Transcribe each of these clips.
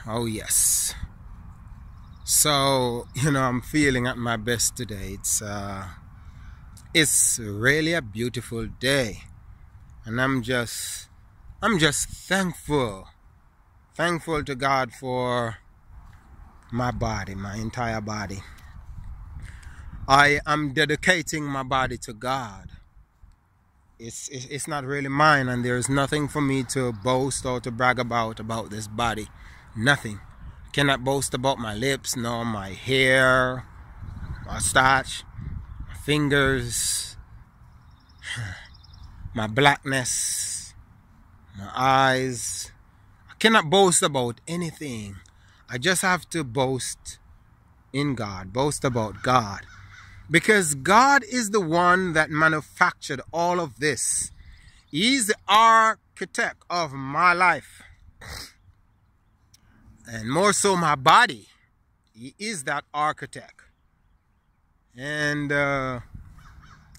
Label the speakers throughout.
Speaker 1: Oh yes. So, I'm feeling at my best today. It's really a beautiful day. And I'm just thankful. Thankful to God for my body, my entire body. I am dedicating my body to God. It's not really mine, and there's nothing for me to boast or to brag about this body. Nothing. Cannot boast about my lips, nor my hair, my starch, my fingers, my blackness, my eyes. I cannot boast about anything. I just have to boast in God, boast about God. Because God is the one that manufactured all of this. He's the architect of my life. And more so my body. He is that architect. And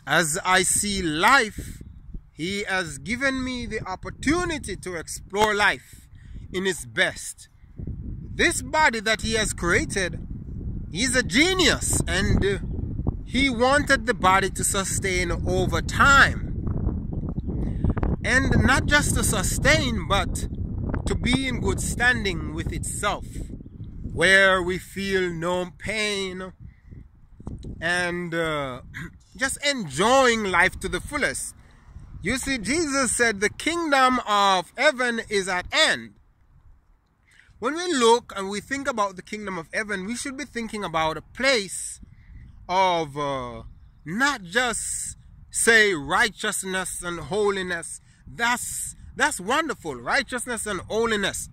Speaker 1: as I see life, He has given me the opportunity to explore life in its best. This body that He has created, He's a genius, and He wanted the body to sustain over time. And not just to sustain, but to be in good standing with itself, where we feel no pain and just enjoying life to the fullest. You see, Jesus said the kingdom of heaven is at hand. When we look and we think about the kingdom of heaven, we should be thinking about a place of not just say righteousness and holiness. That's wonderful, righteousness and holiness.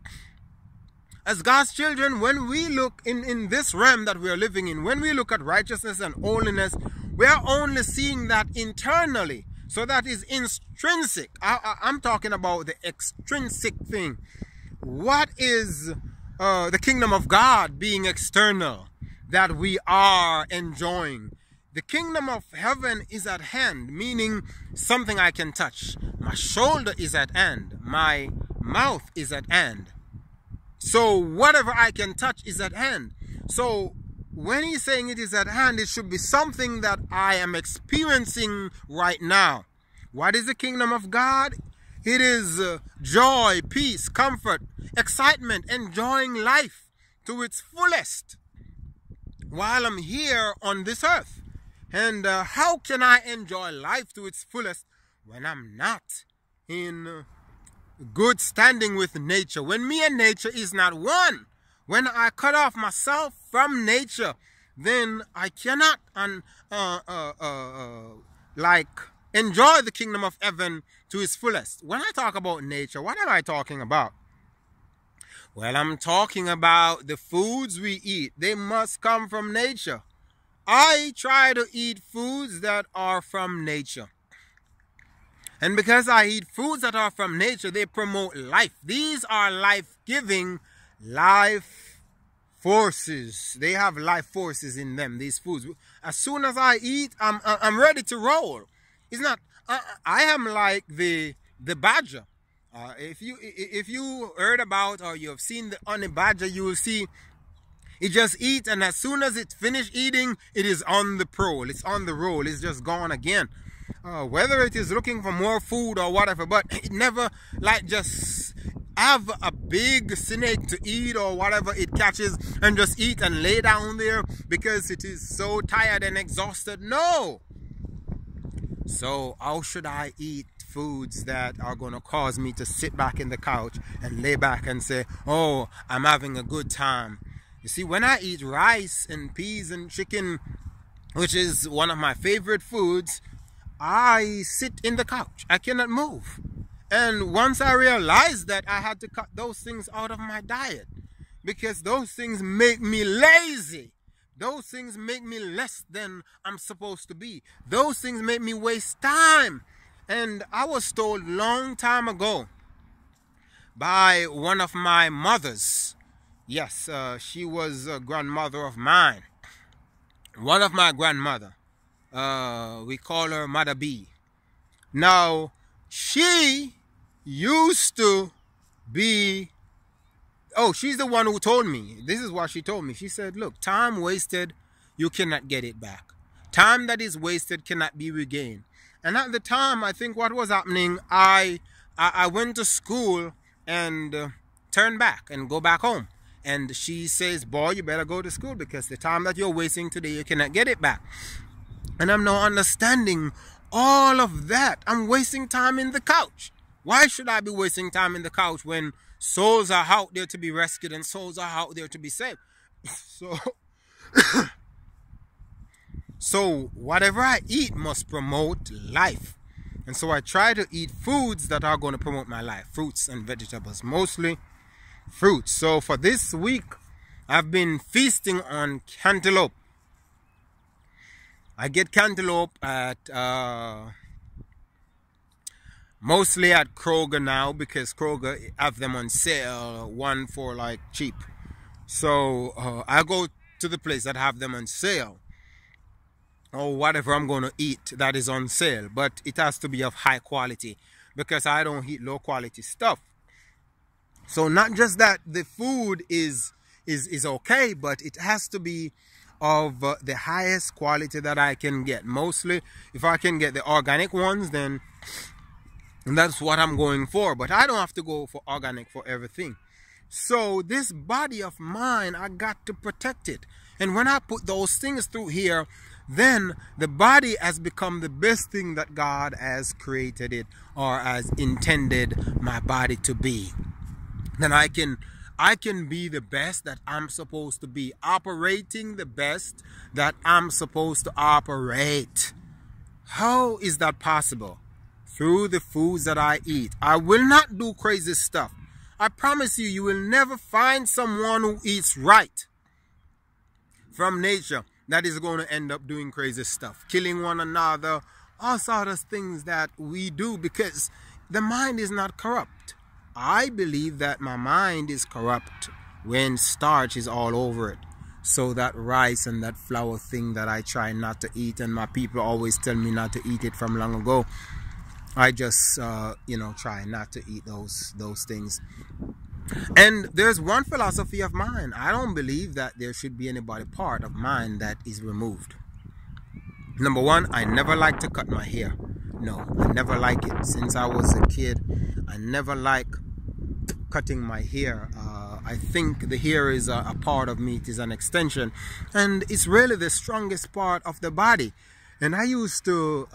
Speaker 1: As God's children, when we look in this realm that we are living in, when we look at righteousness and holiness, we are only seeing that internally. So that is intrinsic. I'm talking about the extrinsic thing. What is the kingdom of God being external that we are enjoying? The kingdom of heaven is at hand, meaning something I can touch. My shoulder is at hand. My mouth is at hand. So whatever I can touch is at hand. So when He's saying it is at hand, it should be something that I am experiencing right now. What is the kingdom of God? It is joy, peace, comfort, excitement, enjoying life to its fullest while I'm here on this earth. And how can I enjoy life to its fullest when I'm not in good standing with nature? When me and nature is not one. When I cut off myself from nature, then I cannot enjoy the kingdom of heaven to its fullest. When I talk about nature, what am I talking about? Well, I'm talking about the foods we eat. They must come from nature. I try to eat foods that are from nature. And because I eat foods that are from nature, they promote life. These are life-giving life forces. They have life forces in them, these foods. As soon as I eat, I'm ready to roll. It's not, I am like the badger. If you heard about or you have seen the honey badger, you will see it just eats, and as soon as it's finished eating, it is on the prowl. It's on the roll. It's just gone again. Whether it is looking for more food or whatever, but it never like just have a big snake to eat or whatever it catches and just eat and lay down there because it is so tired and exhausted. No. So how should I eat foods that are going to cause me to sit back in the couch and lay back and say, oh, I'm having a good time? You see, when I eat rice and peas and chicken, which is one of my favorite foods, I sit in the couch. I cannot move. And once I realized that, I had to cut those things out of my diet because those things make me lazy. Those things make me less than I'm supposed to be. Those things make me waste time. And I was told long time ago by one of my mothers. Yes, she was a grandmother of mine. One of my grandmother. We call her Mother B. Now, she used to be oh, she's the one who told me. This is what she told me. She said, look, time wasted, you cannot get it back. Time that is wasted cannot be regained. And at the time, I think what was happening, I went to school and turned back and go back home. And she says, boy, you better go to school because the time that you're wasting today, you cannot get it back. And I'm now understanding all of that. I'm wasting time in the couch. Why should I be wasting time in the couch when souls are out there to be rescued and souls are out there to be saved? So whatever I eat must promote life. And so I try to eat foods that are going to promote my life. Fruits and vegetables, mostly fruits. So for this week, I've been feasting on cantaloupe. I get cantaloupe at mostly at Kroger now because Kroger have them on sale, one for like cheap. So I go to the place that have them on sale, or whatever I'm going to eat that is on sale, but it has to be of high quality because I don't eat low quality stuff. So not just that the food is okay, but it has to be of the highest quality that I can get. Mostly, if I can get the organic ones, then that's what I'm going for. But I don't have to go for organic for everything. So this body of mine, I got to protect it. And when I put those things through here, then the body has become the best thing that God has created it or has intended my body to be. Then I can be the best that I'm supposed to be, operating the best that I'm supposed to operate. How is that possible? Through the foods that I eat. I will not do crazy stuff. I promise you, you will never find someone who eats right from nature that is going to end up doing crazy stuff, killing one another, all sorts of things that we do because the mind is not corrupt. I believe that my mind is corrupt when starch is all over it. So that rice and that flour thing that I try not to eat, and my people always tell me not to eat it from long ago, I just, try not to eat those things. And there's one philosophy of mine. I don't believe that there should be any body part of mine that is removed. Number one, I never like to cut my hair. No, I never like it. Since I was a kid, I never like cutting my hair. I think the hair is a part of me. It is an extension. And it's really the strongest part of the body. And I used to...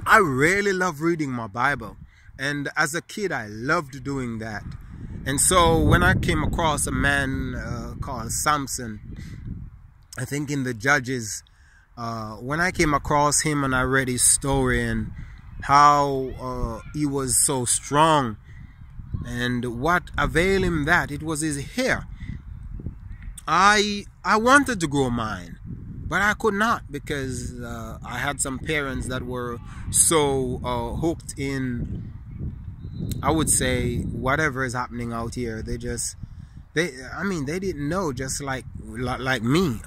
Speaker 1: I really love reading my Bible, and as a kid I loved doing that. And so when I came across a man called Samson, I think in the Judges, when I came across him and I read his story and how he was so strong, and what availed him that it was his hair. I wanted to grow mine, but I could not because I had some parents that were so hooked in, I would say, whatever is happening out here. They didn't know, just like me,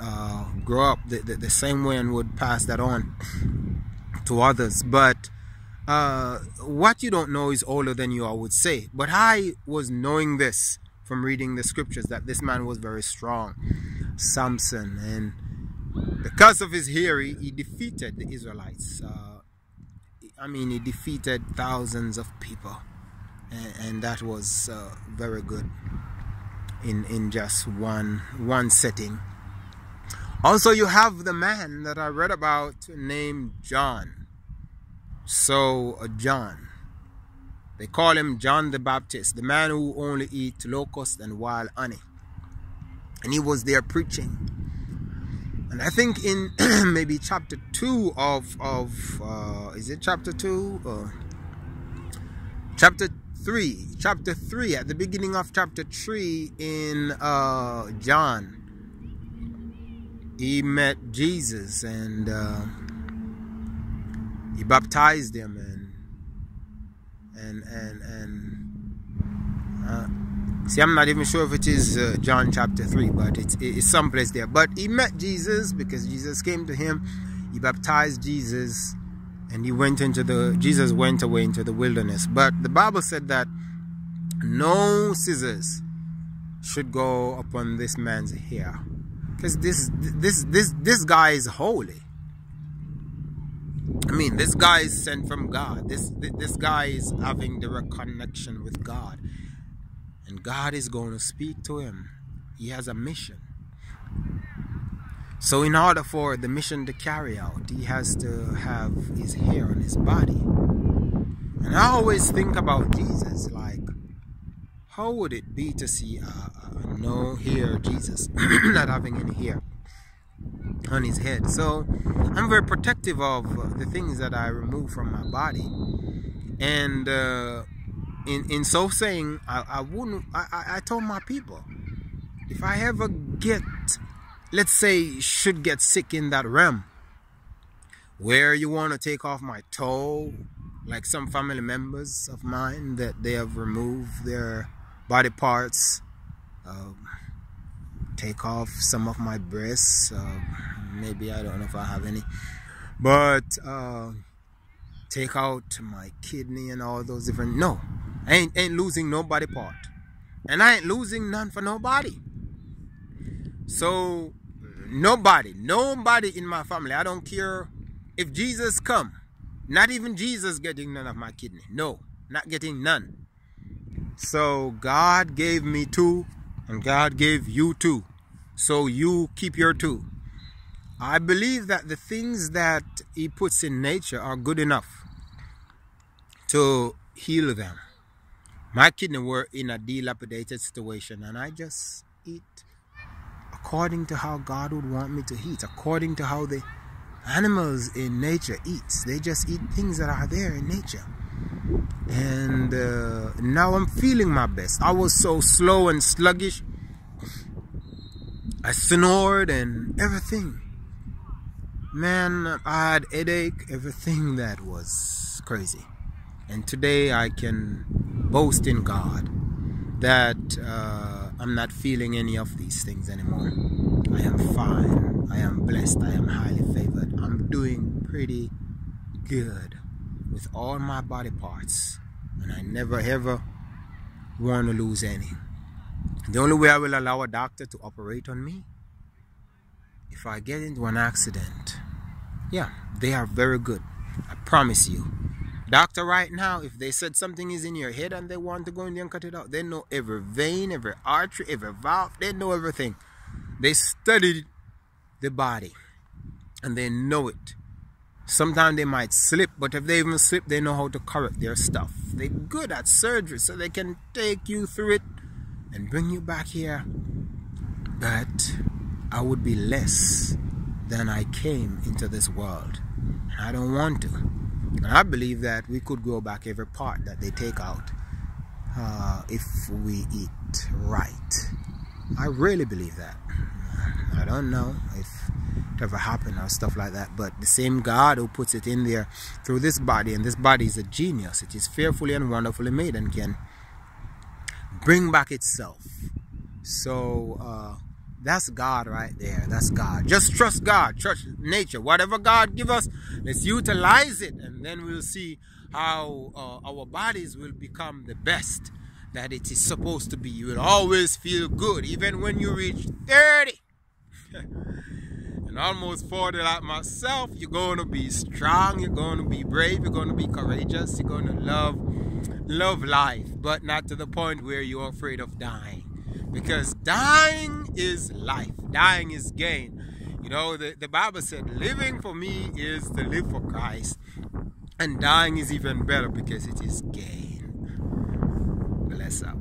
Speaker 1: grow up the same way and would pass that on to others. But what you don't know is older than you, I would say. But I was knowing this from reading the scriptures, that this man was very strong, Samson, and because of his hair, he defeated the Israelites. He defeated thousands of people, and that was very good in just one setting. Also, you have the man that I read about named John. So John, they call him John the Baptist, the man who only eats locusts and wild honey, and he was there preaching. And I think in maybe chapter 2 is it chapter 2 or chapter 3? Chapter 3, at the beginning of chapter 3 in John, he met Jesus and he baptized him see, I'm not even sure if it is John chapter 3, but it's someplace there. But he met Jesus because Jesus came to him. He baptized Jesus, and Jesus went away into the wilderness. But the Bible said that no scissors should go upon this man's hair, because this guy is holy. I mean, this guy is sent from God. This guy is having direct connection with God, and God is going to speak to him. He has a mission. So in order for the mission to carry out, he has to have his hair on his body. And I always think about Jesus, like, how would it be to see no hair Jesus, not having any hair on his head? So I'm very protective of the things that I remove from my body. And in so saying, I told my people, if I ever get, let's say, should get sick in that realm where you want to take off my toe, like some family members of mine that they have removed their body parts, take off some of my breasts, maybe, I don't know if I have any, but take out my kidney and all those different, no, I ain't losing no body part, and I ain't losing none for nobody. So nobody in my family, I don't care if Jesus come, not even Jesus getting none of my kidney. No, not getting none. So God gave me 2, and God gave you 2. So you keep your 2. I believe that the things that he puts in nature are good enough to heal them. My kidney were in a dilapidated situation, and I just eat according to how God would want me to eat, according to how the animals in nature eats. They just eat things that are there in nature. And now I'm feeling my best. I was so slow and sluggish. I snored and everything. Man, I had headache, everything that was crazy. And today I can boast in God that I'm not feeling any of these things anymore. I am fine. I am blessed. I am highly favored. I'm doing pretty good with all my body parts, and I never ever want to lose any. The only way I will allow a doctor to operate on me, if I get into an accident. Yeah, they are very good, I promise you. Doctor right now, if they said something is in your head and they want to go in there and cut it out, they know every vein, every artery, every valve, they know everything. They studied the body and they know it. Sometimes they might slip, but if they even slip, they know how to correct their stuff. They're good at surgery, so they can take you through it and bring you back here. But I would be less than I came into this world. I don't want to. And I believe that we could grow back every part that they take out if we eat right. I really believe that. I don't know if it ever happened or stuff like that, but the same God who puts it in there through this body, and this body is a genius. It is fearfully and wonderfully made and can bring back itself. So that's God right there. That's God. Just trust God, trust nature. Whatever God give us, let's utilize it, and then we'll see how our bodies will become the best that it is supposed to be. You will always feel good, even when you reach 30 and almost 40 like myself. You're going to be strong, you're going to be brave, you're going to be courageous, you're going to love life, but not to the point where you're afraid of dying. Because dying is life. Dying is gain. You know, the Bible said, living for me is to live for Christ. And dying is even better because it is gain. Bless up.